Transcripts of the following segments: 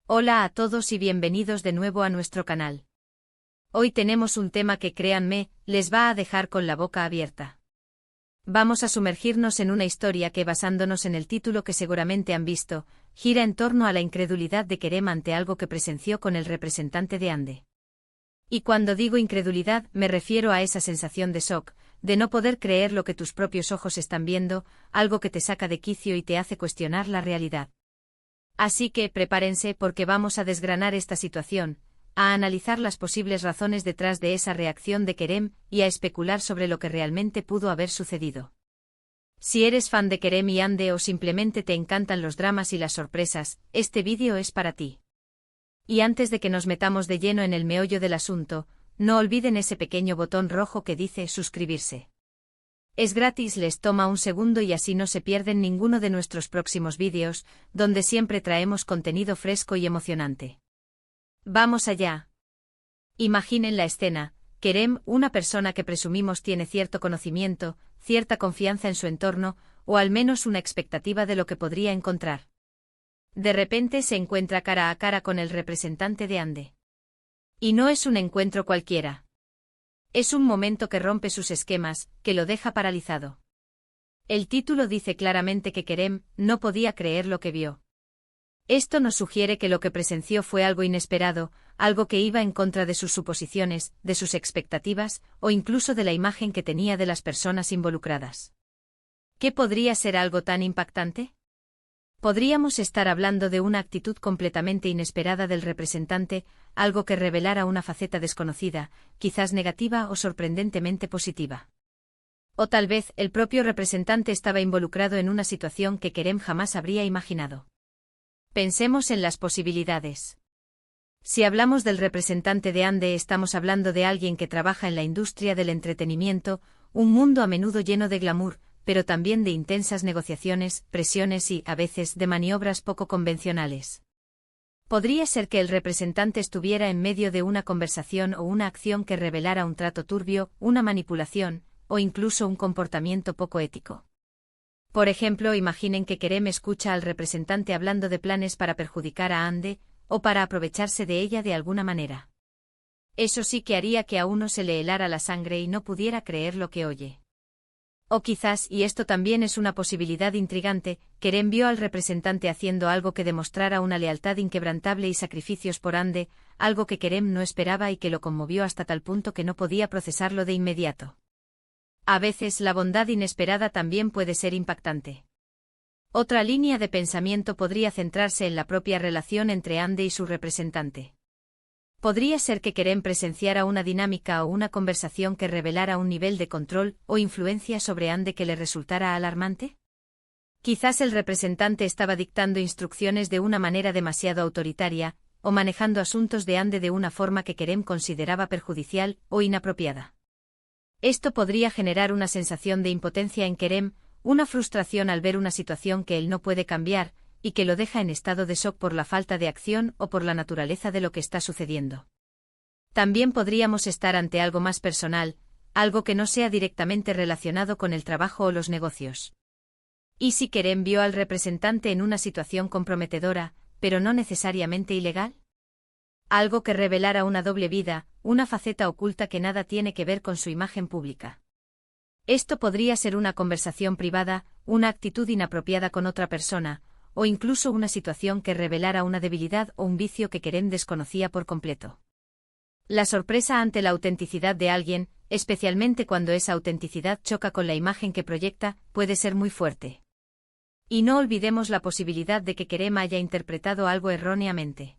Hola a todos y bienvenidos de nuevo a nuestro canal. Hoy tenemos un tema que, créanme, les va a dejar con la boca abierta. Vamos a sumergirnos en una historia que, basándonos en el título que seguramente han visto, gira en torno a la incredulidad de Kerem ante algo que presenció con el representante de Ande. Y cuando digo incredulidad, me refiero a esa sensación de shock, de no poder creer lo que tus propios ojos están viendo, algo que te saca de quicio y te hace cuestionar la realidad. Así que prepárense porque vamos a desgranar esta situación, a analizar las posibles razones detrás de esa reacción de Kerem y a especular sobre lo que realmente pudo haber sucedido. Si eres fan de Kerem y Ande o simplemente te encantan los dramas y las sorpresas, este vídeo es para ti. Y antes de que nos metamos de lleno en el meollo del asunto, no olviden ese pequeño botón rojo que dice suscribirse. Es gratis, les toma un segundo y así no se pierden ninguno de nuestros próximos vídeos, donde siempre traemos contenido fresco y emocionante. ¡Vamos allá! Imaginen la escena: Kerem, una persona que presumimos tiene cierto conocimiento, cierta confianza en su entorno, o al menos una expectativa de lo que podría encontrar. De repente se encuentra cara a cara con el representante de Ande. Y no es un encuentro cualquiera. Es un momento que rompe sus esquemas, que lo deja paralizado. El título dice claramente que Kerem no podía creer lo que vio. Esto nos sugiere que lo que presenció fue algo inesperado, algo que iba en contra de sus suposiciones, de sus expectativas, o incluso de la imagen que tenía de las personas involucradas. ¿Qué podría ser algo tan impactante? Podríamos estar hablando de una actitud completamente inesperada del representante, algo que revelara una faceta desconocida, quizás negativa o sorprendentemente positiva. O tal vez el propio representante estaba involucrado en una situación que Kerem jamás habría imaginado. Pensemos en las posibilidades. Si hablamos del representante de Ande, estamos hablando de alguien que trabaja en la industria del entretenimiento, un mundo a menudo lleno de glamour, pero también de intensas negociaciones, presiones y, a veces, de maniobras poco convencionales. Podría ser que el representante estuviera en medio de una conversación o una acción que revelara un trato turbio, una manipulación, o incluso un comportamiento poco ético. Por ejemplo, imaginen que Kerem escucha al representante hablando de planes para perjudicar a Ande, o para aprovecharse de ella de alguna manera. Eso sí que haría que a uno se le helara la sangre y no pudiera creer lo que oye. O quizás, y esto también es una posibilidad intrigante, Kerem vio al representante haciendo algo que demostrara una lealtad inquebrantable y sacrificios por Ande, algo que Kerem no esperaba y que lo conmovió hasta tal punto que no podía procesarlo de inmediato. A veces la bondad inesperada también puede ser impactante. Otra línea de pensamiento podría centrarse en la propia relación entre Ande y su representante. Podría ser que Kerem presenciara una dinámica o una conversación que revelara un nivel de control o influencia sobre Ande que le resultara alarmante. Quizás el representante estaba dictando instrucciones de una manera demasiado autoritaria, o manejando asuntos de Ande de una forma que Kerem consideraba perjudicial o inapropiada. Esto podría generar una sensación de impotencia en Kerem, una frustración al ver una situación que él no puede cambiar, y que lo deja en estado de shock por la falta de acción o por la naturaleza de lo que está sucediendo. También podríamos estar ante algo más personal, algo que no sea directamente relacionado con el trabajo o los negocios. ¿Y si Kerem vio al representante en una situación comprometedora, pero no necesariamente ilegal? Algo que revelara una doble vida, una faceta oculta que nada tiene que ver con su imagen pública. Esto podría ser una conversación privada, una actitud inapropiada con otra persona, o incluso una situación que revelara una debilidad o un vicio que Kerem desconocía por completo. La sorpresa ante la autenticidad de alguien, especialmente cuando esa autenticidad choca con la imagen que proyecta, puede ser muy fuerte. Y no olvidemos la posibilidad de que Kerem haya interpretado algo erróneamente.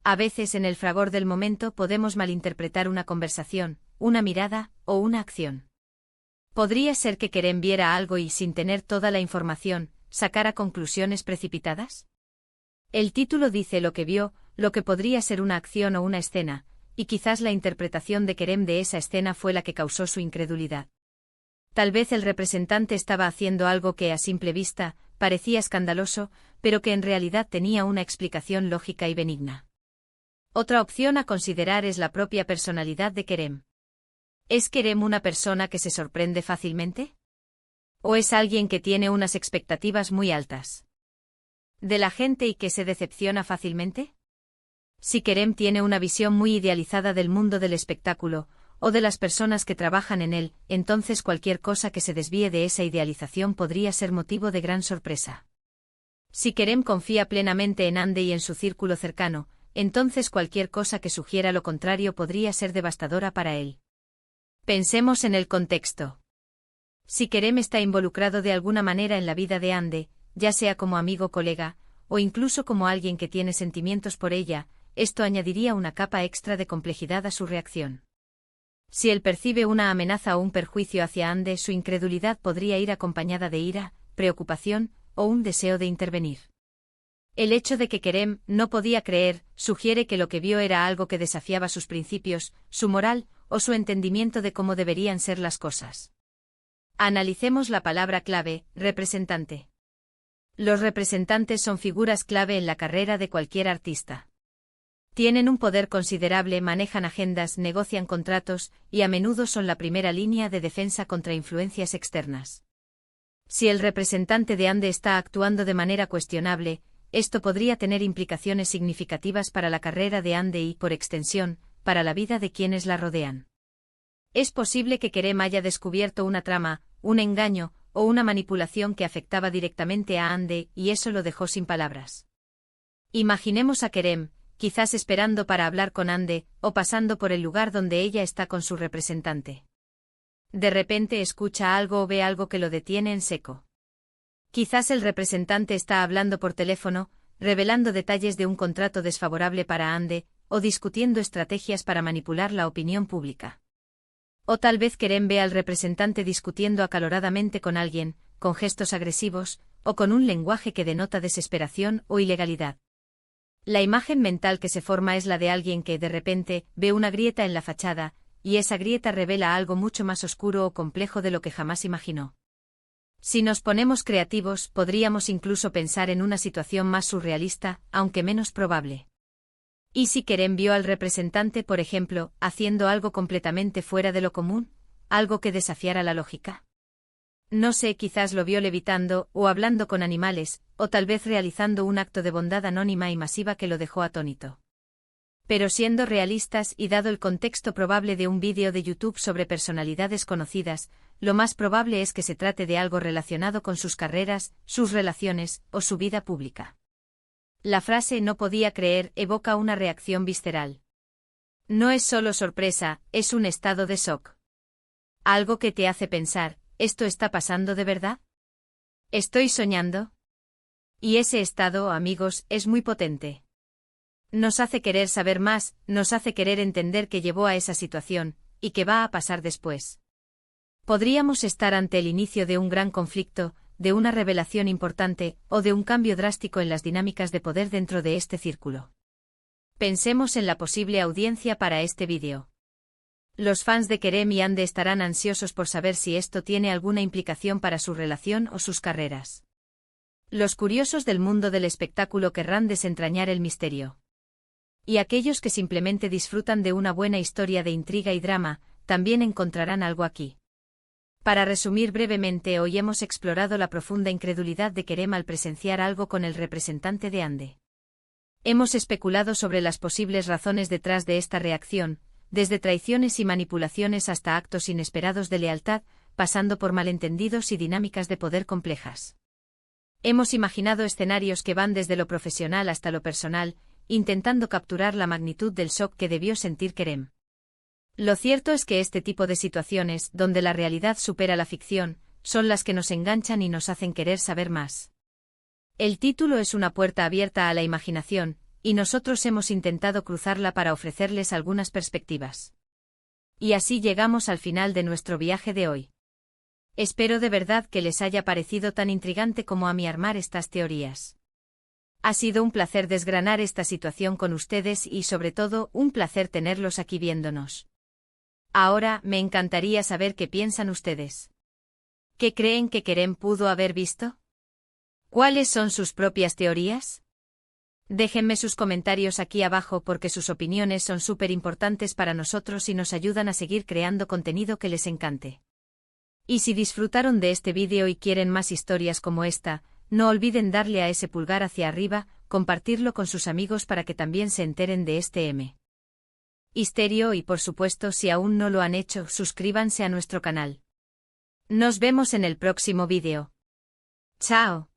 A veces en el fragor del momento podemos malinterpretar una conversación, una mirada o una acción. ¿Podría ser que Kerem viera algo y, sin tener toda la información, sacara conclusiones precipitadas? El título dice lo que vio, lo que podría ser una acción o una escena, y quizás la interpretación de Kerem de esa escena fue la que causó su incredulidad. Tal vez el representante estaba haciendo algo que a simple vista parecía escandaloso, pero que en realidad tenía una explicación lógica y benigna. Otra opción a considerar es la propia personalidad de Kerem. ¿Es Kerem una persona que se sorprende fácilmente? ¿O es alguien que tiene unas expectativas muy altas? ¿De la gente y que se decepciona fácilmente? Si Kerem tiene una visión muy idealizada del mundo del espectáculo, o de las personas que trabajan en él, entonces cualquier cosa que se desvíe de esa idealización podría ser motivo de gran sorpresa. Si Kerem confía plenamente en Andy y en su círculo cercano, entonces cualquier cosa que sugiera lo contrario podría ser devastadora para él. Pensemos en el contexto. Si Kerem está involucrado de alguna manera en la vida de Andy, ya sea como amigo o colega, o incluso como alguien que tiene sentimientos por ella, esto añadiría una capa extra de complejidad a su reacción. Si él percibe una amenaza o un perjuicio hacia Andy, su incredulidad podría ir acompañada de ira, preocupación, o un deseo de intervenir. El hecho de que Kerem no podía creer sugiere que lo que vio era algo que desafiaba sus principios, su moral, o su entendimiento de cómo deberían ser las cosas. Analicemos la palabra clave, representante. Los representantes son figuras clave en la carrera de cualquier artista. Tienen un poder considerable, manejan agendas, negocian contratos, y a menudo son la primera línea de defensa contra influencias externas. Si el representante de Andy está actuando de manera cuestionable, esto podría tener implicaciones significativas para la carrera de Andy y, por extensión, para la vida de quienes la rodean. Es posible que Kerem haya descubierto una trama, un engaño, o una manipulación que afectaba directamente a Andy, y eso lo dejó sin palabras. Imaginemos a Kerem, quizás esperando para hablar con Andy, o pasando por el lugar donde ella está con su representante. De repente escucha algo o ve algo que lo detiene en seco. Quizás el representante está hablando por teléfono, revelando detalles de un contrato desfavorable para Andy, o discutiendo estrategias para manipular la opinión pública. O tal vez Kerem ve al representante discutiendo acaloradamente con alguien, con gestos agresivos, o con un lenguaje que denota desesperación o ilegalidad. La imagen mental que se forma es la de alguien que, de repente, ve una grieta en la fachada, y esa grieta revela algo mucho más oscuro o complejo de lo que jamás imaginó. Si nos ponemos creativos, podríamos incluso pensar en una situación más surrealista, aunque menos probable. ¿Y si Kerem vio al representante, por ejemplo, haciendo algo completamente fuera de lo común, algo que desafiara la lógica? No sé, quizás lo vio levitando, o hablando con animales, o tal vez realizando un acto de bondad anónima y masiva que lo dejó atónito. Pero siendo realistas y dado el contexto probable de un vídeo de YouTube sobre personalidades conocidas, lo más probable es que se trate de algo relacionado con sus carreras, sus relaciones, o su vida pública. La frase "no podía creer" evoca una reacción visceral. No es solo sorpresa, es un estado de shock. Algo que te hace pensar, ¿esto está pasando de verdad? ¿Estoy soñando? Y ese estado, amigos, es muy potente. Nos hace querer saber más, nos hace querer entender qué llevó a esa situación, y qué va a pasar después. Podríamos estar ante el inicio de un gran conflicto, de una revelación importante, o de un cambio drástico en las dinámicas de poder dentro de este círculo. Pensemos en la posible audiencia para este vídeo. Los fans de Kerem y Andy estarán ansiosos por saber si esto tiene alguna implicación para su relación o sus carreras. Los curiosos del mundo del espectáculo querrán desentrañar el misterio. Y aquellos que simplemente disfrutan de una buena historia de intriga y drama, también encontrarán algo aquí. Para resumir brevemente, hoy hemos explorado la profunda incredulidad de Kerem al presenciar algo con el representante de Andy. Hemos especulado sobre las posibles razones detrás de esta reacción, desde traiciones y manipulaciones hasta actos inesperados de lealtad, pasando por malentendidos y dinámicas de poder complejas. Hemos imaginado escenarios que van desde lo profesional hasta lo personal, intentando capturar la magnitud del shock que debió sentir Kerem. Lo cierto es que este tipo de situaciones, donde la realidad supera la ficción, son las que nos enganchan y nos hacen querer saber más. El título es una puerta abierta a la imaginación, y nosotros hemos intentado cruzarla para ofrecerles algunas perspectivas. Y así llegamos al final de nuestro viaje de hoy. Espero de verdad que les haya parecido tan intrigante como a mí armar estas teorías. Ha sido un placer desgranar esta situación con ustedes y sobre todo un placer tenerlos aquí viéndonos. Ahora, me encantaría saber qué piensan ustedes. ¿Qué creen que Kerem pudo haber visto? ¿Cuáles son sus propias teorías? Déjenme sus comentarios aquí abajo porque sus opiniones son súper importantes para nosotros y nos ayudan a seguir creando contenido que les encante. Y si disfrutaron de este vídeo y quieren más historias como esta, No olviden darle a ese pulgar hacia arriba, compartirlo con sus amigos para que también se enteren de este misterio y por supuesto si aún no lo han hecho, suscríbanse a nuestro canal. Nos vemos en el próximo vídeo. ¡Chao!